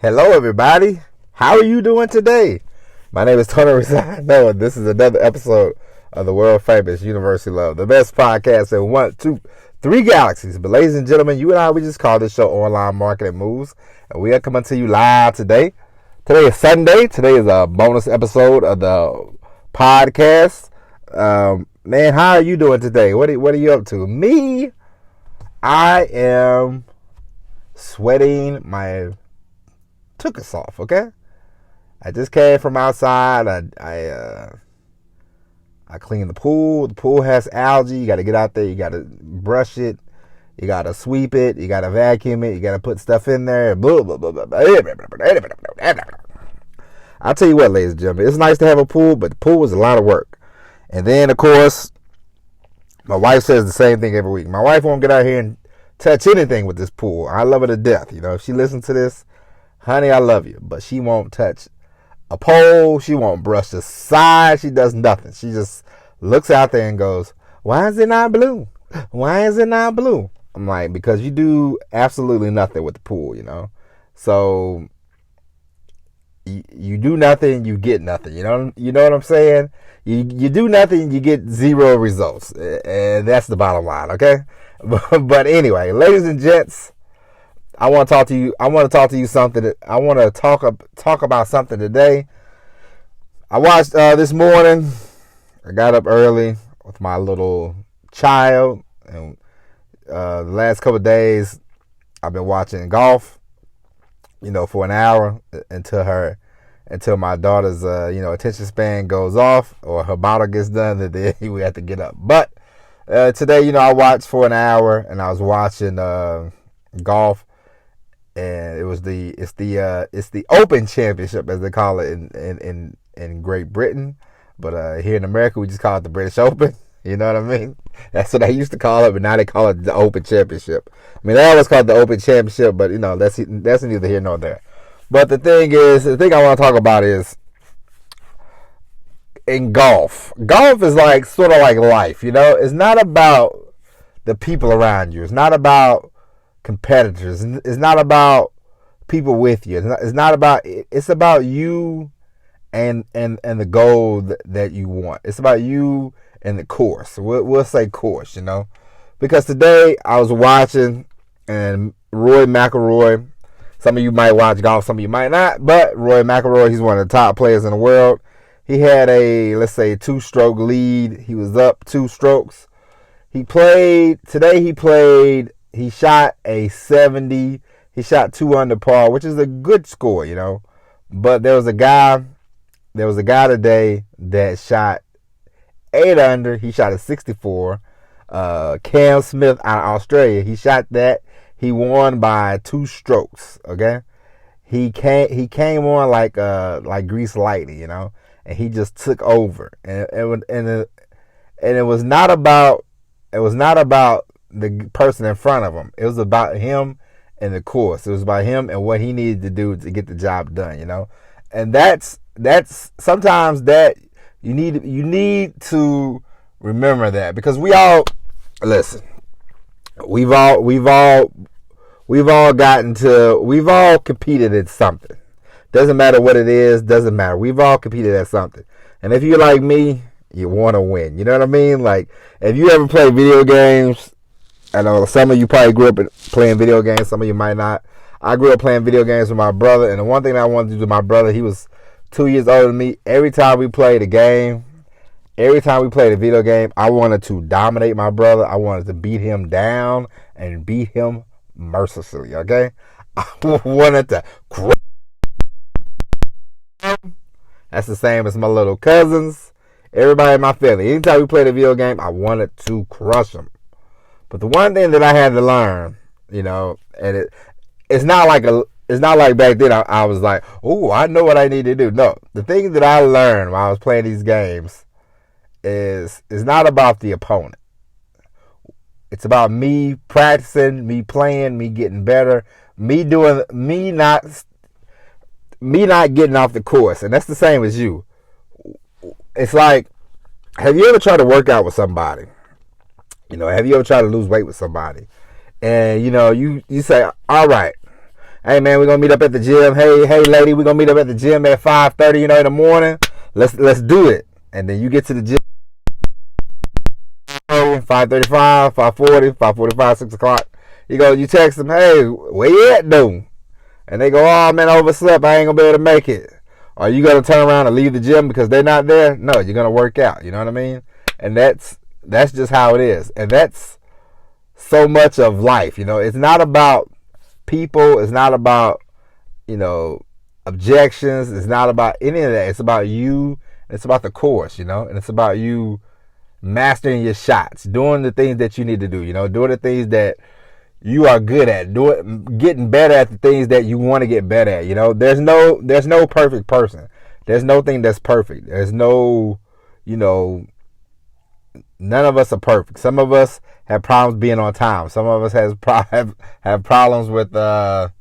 Hello, everybody. How are you doing today? My name is Tony Rosano, and this is another episode of the world famous University Love, the best podcast in 1, 2, 3 galaxies. But ladies and gentlemen, you and I, we just call this show Online Marketing Moves, and we are coming to you live today. Today is Sunday. Today is a bonus episode of the podcast. Man, how are you doing today? What are you up to? Me, I am sweating my tuchus off, okay? I just came from outside. I cleaned the pool. The pool has algae. You got to get out there. You got to brush it. You got to sweep it. You got to vacuum it. You got to put stuff in there. Blah, blah, blah, blah, blah. I'll tell you what, ladies and gentlemen. It's nice to have a pool, but the pool is a lot of work. And then, of course, my wife says the same thing every week. My wife won't get out here and touch anything with this pool. I love her to death. You know, if she listens to this, honey, I love you. But she won't touch a pole. She won't brush the side. She does nothing. She just looks out there and goes, why is it not blue? Why is it not blue? I'm like, because you do absolutely nothing with the pool, you know. So you do nothing, you get nothing. You know what I'm saying? You do nothing, you get zero results. And that's the bottom line, okay? But anyway, ladies and gents, I want to talk to you. I want to talk to you something. I want to talk about something today. I watched this morning. I got up early with my little child, and the last couple of days, I've been watching golf. You know, for an hour until my daughter's attention span goes off or her bottle gets done. Then we have to get up. But today, I watched for an hour, and I was watching golf. And it's the Open Championship, as they call it in Great Britain, but here in America we just call it the British Open. You know what I mean? That's what they used to call it, but now they call it the Open Championship. I mean, they always call it the Open Championship, but that's neither here nor there. But the thing I want to talk about is in golf. Golf is like sort of like life. It's not about the people around you. It's not about competitors. It's not about people with you. It's not about. It's about you and the goal that you want. It's about you and the course. We'll say course, because today I was watching, and Roy McIlroy. Some of you might watch golf, some of you might not. But Roy McIlroy, he's one of the top players in the world. He had a 2-stroke lead. He was up 2 strokes. He shot a 70. He shot 2 under par, which is a good score, But there was a guy today that shot 8 under. He shot a 64. Cam Smith out of Australia. He shot that. He won by 2 strokes. Okay, he came on like grease lightning, and he just took over. And it was not about the person in front of him. It was about him and the course. It was about him and what he needed to do to get the job done, And that's sometimes that you need to remember that, because we've all competed at something. Doesn't matter what it is, doesn't matter. We've all competed at something. And if you're like me, you want to win. You know what I mean? Like, if you ever play video games, I know some of you probably grew up playing video games. Some of you might not. I grew up playing video games with my brother. And the one thing I wanted to do with my brother, he was 2 years older than me. Every time we played a video game, I wanted to dominate my brother. I wanted to beat him down and beat him mercilessly. Okay? I wanted to crush him. That's the same as my little cousins. Everybody in my family. Anytime we played a video game, I wanted to crush them. But the one thing that I had to learn, and it's not like back then I was like, oh, I know what I need to do. No, the thing that I learned while I was playing these games is not about the opponent. It's about me practicing, me playing, me getting better, me not getting off the course. And that's the same as you. It's like, have you ever tried to work out with somebody? Have you ever tried to lose weight with somebody? And, you say, all right, Hey man, we're gonna meet up at the gym. Hey lady, we're gonna meet up at the gym at 5:30, in the morning. Let's do it. And then you get to the gym 5:35, 5:40, 5:45, 6 o'clock. You text them, hey, where you at though? And they go, oh man, I overslept, I ain't gonna be able to make it. Are you gonna turn around and leave the gym because they're not there? No, you're gonna work out. You know what I mean? And that's just how it is. And that's so much of life. It's not about people. It's not about objections. It's not about any of that. It's about you. It's about the course. And it's about you mastering your shots, doing the things that you need to do. Doing the things that you are good at, getting better at the things that you want to get better at. There's no perfect person. There's no thing that's perfect. There's no, none of us are perfect. Some of us have problems being on time. Some of us have problems with, some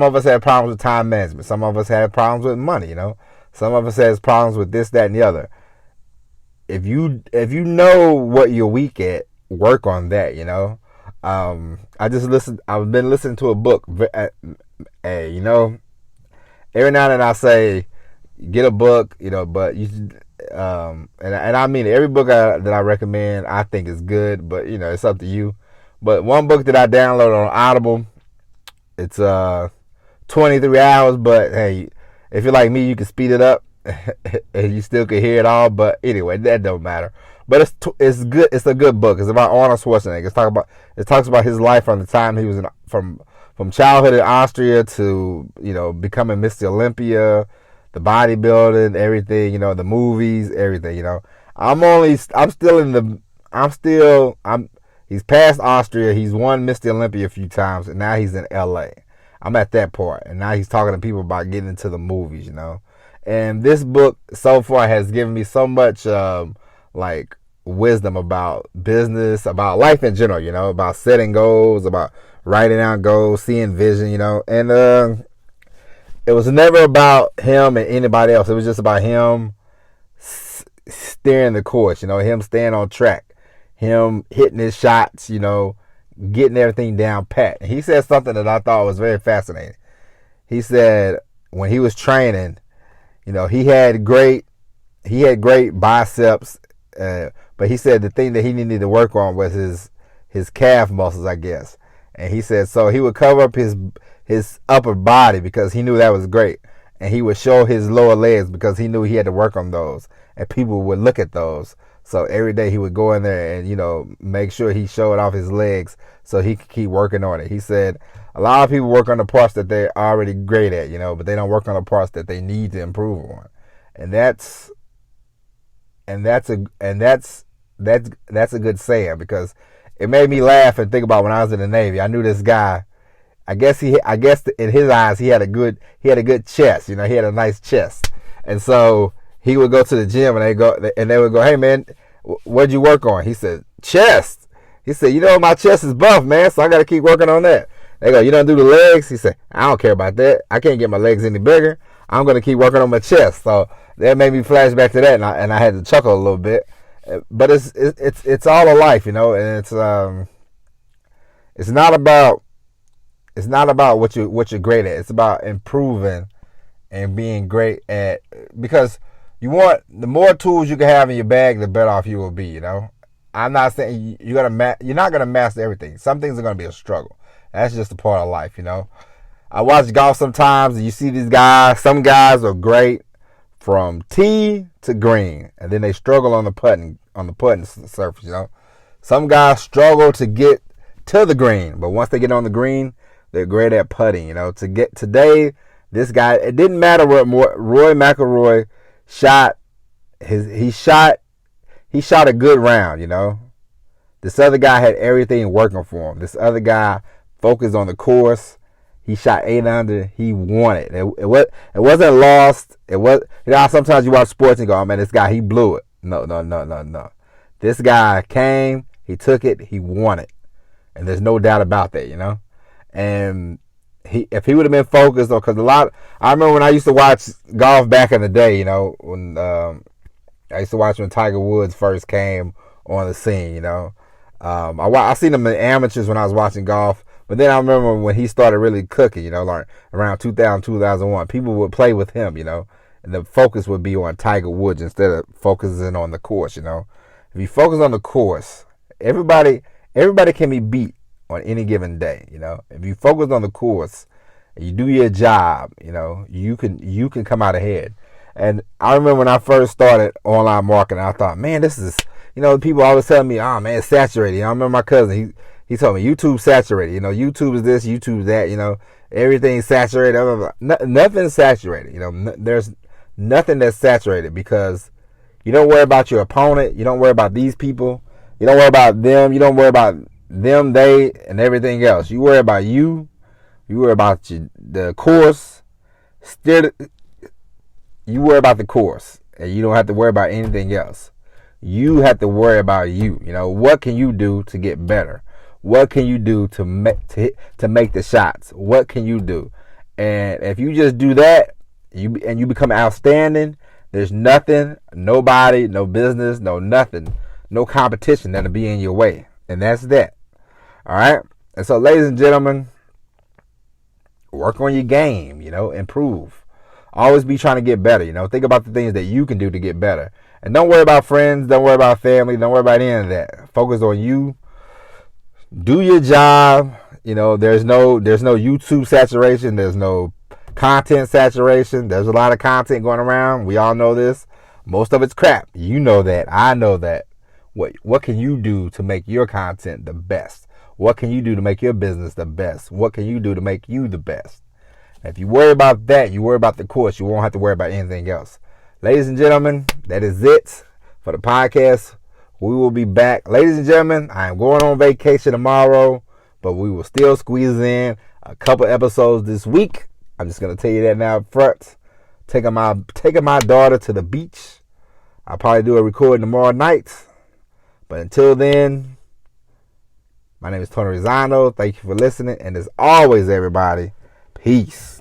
of us have problems with time management. Some of us have problems with money. Some of us has problems with this, that, and the other. If you know what you're weak at, work on that. I've been listening to a book. Every now and then I say, get a book, but you should, and I mean, every book that I recommend, I think is good, but it's up to you. But one book that I downloaded on Audible, it's 23 hours, but hey, if you're like me, you can speed it up and you still can hear it all. But anyway, that don't matter. But it's good. It's a good book. It's about Arnold Schwarzenegger. It talks about his life from the time he was from childhood in Austria to becoming Mr. Olympia, the bodybuilding, everything. The movies, everything. He's past Austria. He's won Mr. Olympia a few times, and now he's in LA. I'm at that part, and now he's talking to people about getting into the movies. And this book so far has given me so much wisdom about business, about life in general, about setting goals, about writing down goals, seeing vision, and it was never about him and anybody else. It was just about him steering the course, him staying on track, him hitting his shots, getting everything down pat. And he said something that I thought was very fascinating. He said when he was training, he had great biceps, but he said the thing that he needed to work on was his calf muscles, I guess. And he said so he would cover up his upper body because he knew that was great, and he would show his lower legs because he knew he had to work on those, and people would look at those. So every day he would go in there and make sure he showed off his legs so he could keep working on it. He said a lot of people work on the parts that they're already great at, but they don't work on the parts that they need to improve on. And that's a good saying, because it made me laugh and think about when I was in the Navy. I knew this guy. I guess in his eyes he had a good chest. He had a nice chest, and so he would go to the gym and they would go, hey man, what'd you work on? He said, chest. He said, my chest is buff, man, so I got to keep working on that. They go, you don't do the legs? He said, I don't care about that. I can't get my legs any bigger. I'm going to keep working on my chest. So that made me flash back to that, and I had to chuckle a little bit. But it's all of life, and it's not about what you're great at. It's about improving and being great at, because the more tools you can have in your bag, the better off you will be. I'm not saying you're not gonna master everything. Some things are gonna be a struggle. That's just a part of life. I watch golf sometimes, and you see these guys. Some guys are great from tee to green, and then they struggle on the putting surface. Some guys struggle to get to the green, but once they get on the green, they're great at putting. To get today, this guy, it didn't matter what Roy McIlroy shot. He shot a good round. This other guy had everything working for him. This other guy focused on the course. He shot 8 under. He won it. It wasn't lost. It was. Sometimes you watch sports and go, "Oh man, this guy, he blew it." No. This guy came. He took it. He won it, and there's no doubt about that. And if he would have been focused, because I remember when I used to watch golf back in the day. When I used to watch when Tiger Woods first came on the scene. I seen him in amateurs when I was watching golf. But then I remember when he started really cooking, like around 2000, 2001, people would play with him, and the focus would be on Tiger Woods instead of focusing on the course, If you focus on the course, everybody can be beat on any given day, If you focus on the course and you do your job, you can come out ahead. And I remember when I first started online marketing, I thought, man, this is, people always telling me, oh man, it's saturated. I remember my cousin, he told me YouTube saturated. YouTube is this, YouTube is that. Everything's saturated. Blah, blah, blah. Nothing's saturated. There's nothing that's saturated because you don't worry about your opponent. You don't worry about these people. You don't worry about them. You don't worry about them, they, and everything else. You worry about you. You worry about the course. You worry about the course, and you don't have to worry about anything else. You have to worry about you. What can you do to get better? What can you do to make the shots? What can you do? And if you just do that, you become outstanding, there's nothing, nobody, no business, no nothing, no competition that'll be in your way. And that's that. All right? And so, ladies and gentlemen, work on your game, improve. Always be trying to get better, Think about the things that you can do to get better. And don't worry about friends, don't worry about family, don't worry about any of that. Focus on you. Do your job. There's no YouTube saturation. There's no content saturation. There's a lot of content going around. We all know this. Most of it's crap. You know that. I know that. What can you do to make your content the best? What can you do to make your business the best? What can you do to make you the best? If you worry about that, you worry about the course, you won't have to worry about anything else. Ladies and gentlemen, that is it for the podcast. We will be back. Ladies and gentlemen, I am going on vacation tomorrow, but we will still squeeze in a couple episodes this week. I'm just going to tell you that now up front. Taking my daughter to the beach. I'll probably do a recording tomorrow night. But until then, my name is Tony Rizzano. Thank you for listening. And as always, everybody, peace.